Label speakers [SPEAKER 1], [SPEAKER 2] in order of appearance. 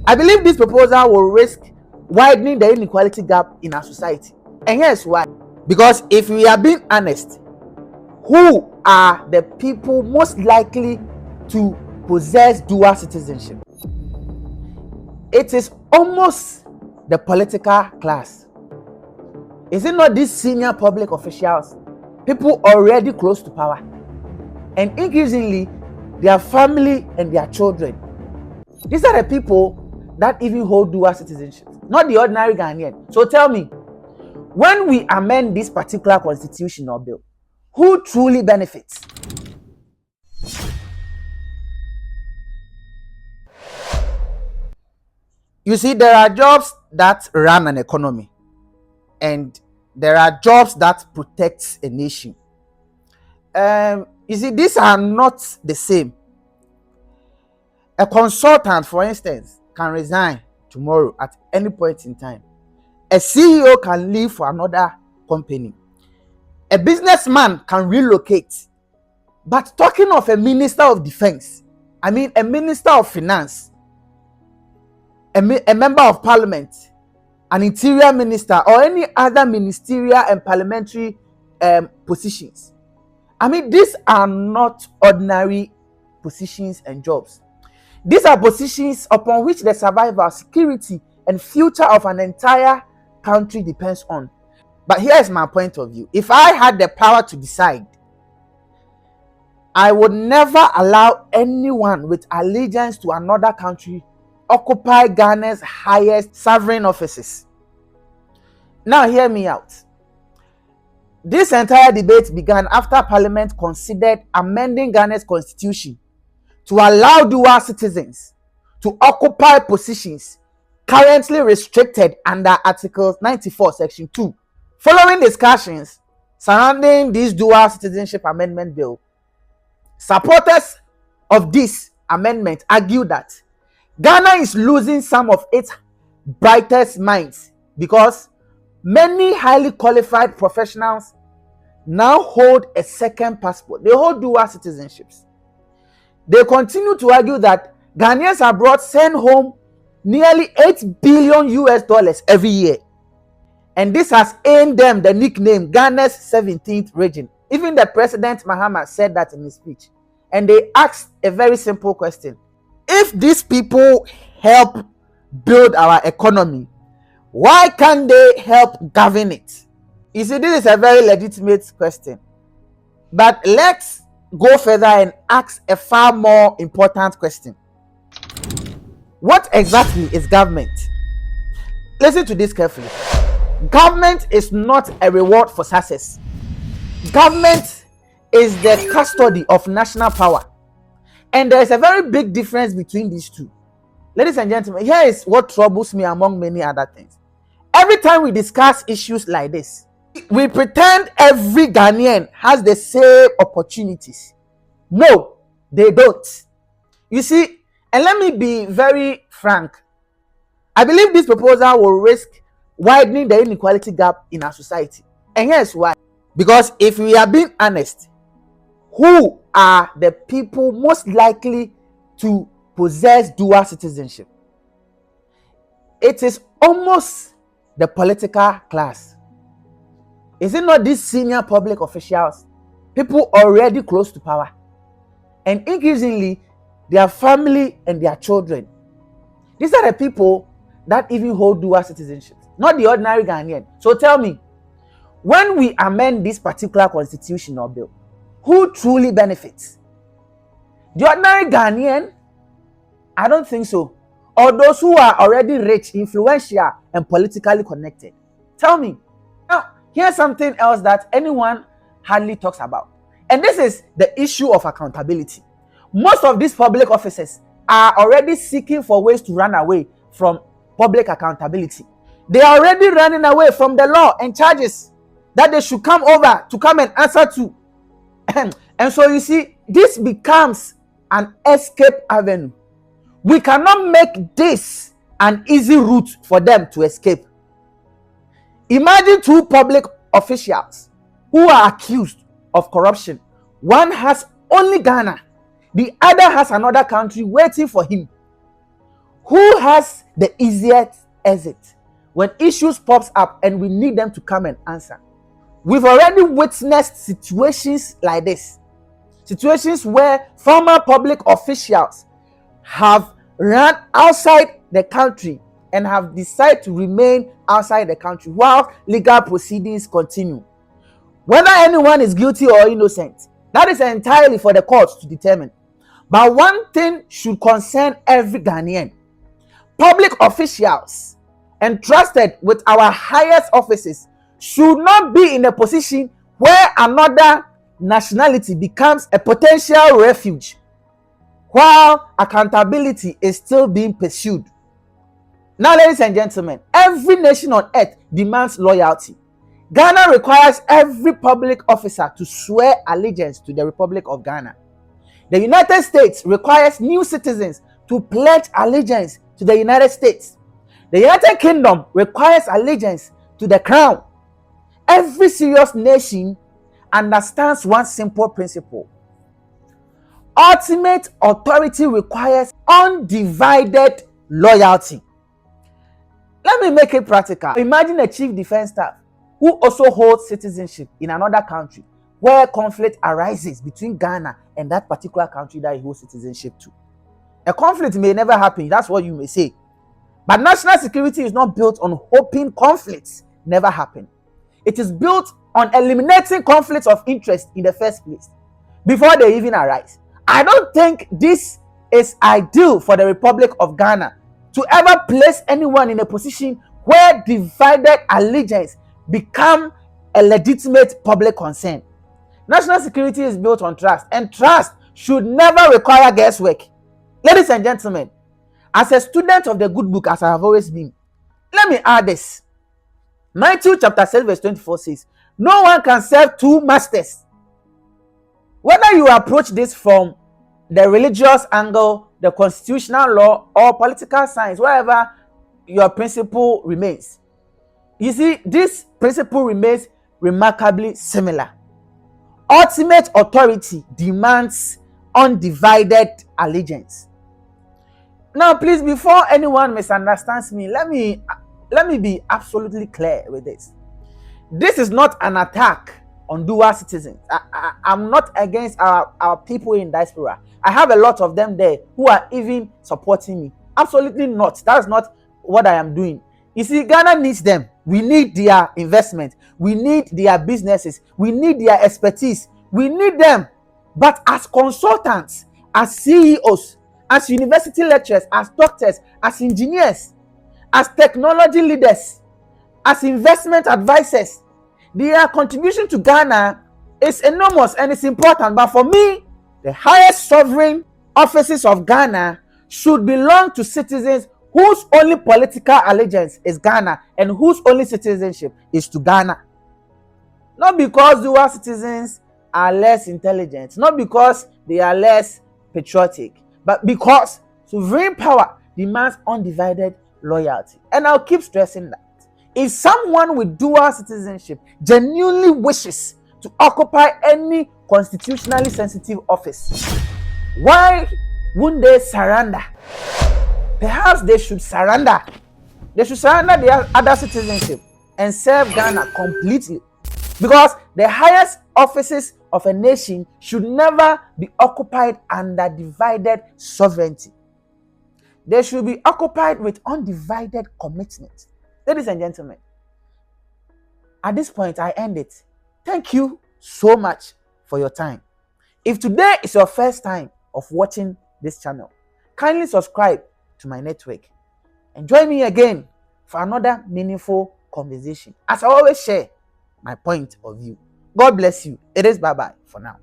[SPEAKER 1] I believe this proposal will risk widening the inequality gap in our society. And here's why. Because if we are being honest, who are the people most likely to possess dual citizenship? It is almost the political class. Is it not these senior public officials, people already close to power, and increasingly their family and their children? These are the people that even hold dual citizenship, not the ordinary Ghanaian. So tell me, when we amend this particular constitutional bill, who truly benefits? You see, there are jobs that run an economy, and there are jobs that protect a nation. You see, these are not the same. A consultant, for instance, can resign tomorrow at any point in time. A CEO can leave for another company. A businessman can relocate. But talking of a minister of defense, a minister of finance, a member of parliament, an interior minister, or any other ministerial and parliamentary positions, these are not ordinary positions and jobs. These are positions upon which the survival, security, and future of an entire country depends on. But here is my point of view. If I had the power to decide, I would never allow anyone with allegiance to another country occupy Ghana's highest sovereign offices. Now hear me out. This entire debate began after Parliament considered amending Ghana's constitution to allow dual citizens to occupy positions currently restricted under Article 94, Section 2. Following discussions surrounding this dual citizenship amendment bill, supporters of this amendment argue that Ghana is losing some of its brightest minds because many highly qualified professionals now hold a second passport. They hold dual citizenships. They continue to argue that Ghanaians abroad send home nearly $8 billion every year. And this has earned them the nickname Ghana's 17th region. Even the President Mahama said that in his speech. And they asked a very simple question. If these people help build our economy, why can't they help govern it? You see, this is a very legitimate question. But let's go further and ask a far more important question. What exactly is government? Listen to this carefully. Government is not a reward for success. Government is the custody of national power. And there is a very big difference between these two. Ladies and gentlemen, here is what troubles me among many other things. Every time we discuss issues like this, we pretend every Ghanaian has the same opportunities. No, they don't. You see, and let me be very frank. I believe this proposal will risk widening the inequality gap in our society. And here's why. Because if we are being honest, who are the people most likely to possess dual citizenship? It is almost the political class. Is it not these senior public officials, people already close to power, and increasingly their family and their children? These are the people that even hold dual citizenship, not the ordinary Ghanaian. So tell me, when we amend this particular constitutional bill, who truly benefits? The ordinary Ghanaian? I don't think so. Or those who are already rich, influential, and politically connected? Tell me. Now, here's something else that anyone hardly talks about. And this is the issue of accountability. Most of these public officers are already seeking for ways to run away from public accountability. They are already running away from the law and charges that they should come over to come and answer to. And so you see, this becomes an escape avenue. We cannot make this an easy route for them to escape. Imagine two public officials who are accused of corruption. One has only Ghana, the other has another country waiting for him. Who has the easiest exit when issues pops up and we need them to come and answer? We've already witnessed situations like this. Situations where former public officials have run outside the country and have decided to remain outside the country while legal proceedings continue. Whether anyone is guilty or innocent, that is entirely for the courts to determine. But one thing should concern every Ghanaian. Public officials entrusted with our highest offices should not be in a position where another nationality becomes a potential refuge while accountability is still being pursued. Now, ladies and gentlemen, every nation on earth demands loyalty. Ghana requires every public officer to swear allegiance to the Republic of Ghana. The United States requires new citizens to pledge allegiance to the United States. The United Kingdom requires allegiance to the Crown. Every serious nation understands one simple principle. Ultimate authority requires undivided loyalty. Let me make it practical. Imagine a chief defense staff who also holds citizenship in another country where conflict arises between Ghana and that particular country that he holds citizenship to. A conflict may never happen, that's what you may say. But national security is not built on hoping conflicts never happen. It is built on eliminating conflicts of interest in the first place before they even arise. I don't think this is ideal for the Republic of Ghana to ever place anyone in a position where divided allegiance become a legitimate public concern. National security is built on trust, and trust should never require guesswork. Ladies and gentlemen, as a student of the good book, as I have always been, let me add this. Matthew chapter 7 verse 24 says, no one can serve two masters. Whether you approach this from the religious angle, the constitutional law, or political science, wherever your principle remains, you see, this principle remains remarkably similar. Ultimate authority demands undivided allegiance. Now, please, before anyone misunderstands me, let me be absolutely clear with this. This is not an attack on dual citizens. I'm not against our people in diaspora. I have a lot of them there who are even supporting me. Absolutely not. That's not what I am doing. You see, Ghana needs them. We need their investment. We need their businesses. We need their expertise. We need them. But as consultants, as CEOs, as university lecturers, as doctors, as engineers, as technology leaders, as investment advisors, their contribution to Ghana is enormous and it's important. But for me, the highest sovereign offices of Ghana should belong to citizens whose only political allegiance is Ghana and whose only citizenship is to Ghana. Not because dual citizens are less intelligent, not because they are less patriotic, but because sovereign power demands undivided loyalty. And I'll keep stressing that. If someone with dual citizenship genuinely wishes to occupy any constitutionally sensitive office, why wouldn't they surrender? Perhaps they should surrender. They should surrender their other citizenship and serve Ghana completely. Because the highest offices of a nation should never be occupied under divided sovereignty. They should be occupied with undivided commitment. Ladies and gentlemen, at this point, I end it. Thank you so much for your time. If today is your first time of watching this channel, kindly subscribe to my network and join me again for another meaningful conversation, as I always share my point of view. God bless you. It is bye-bye for now.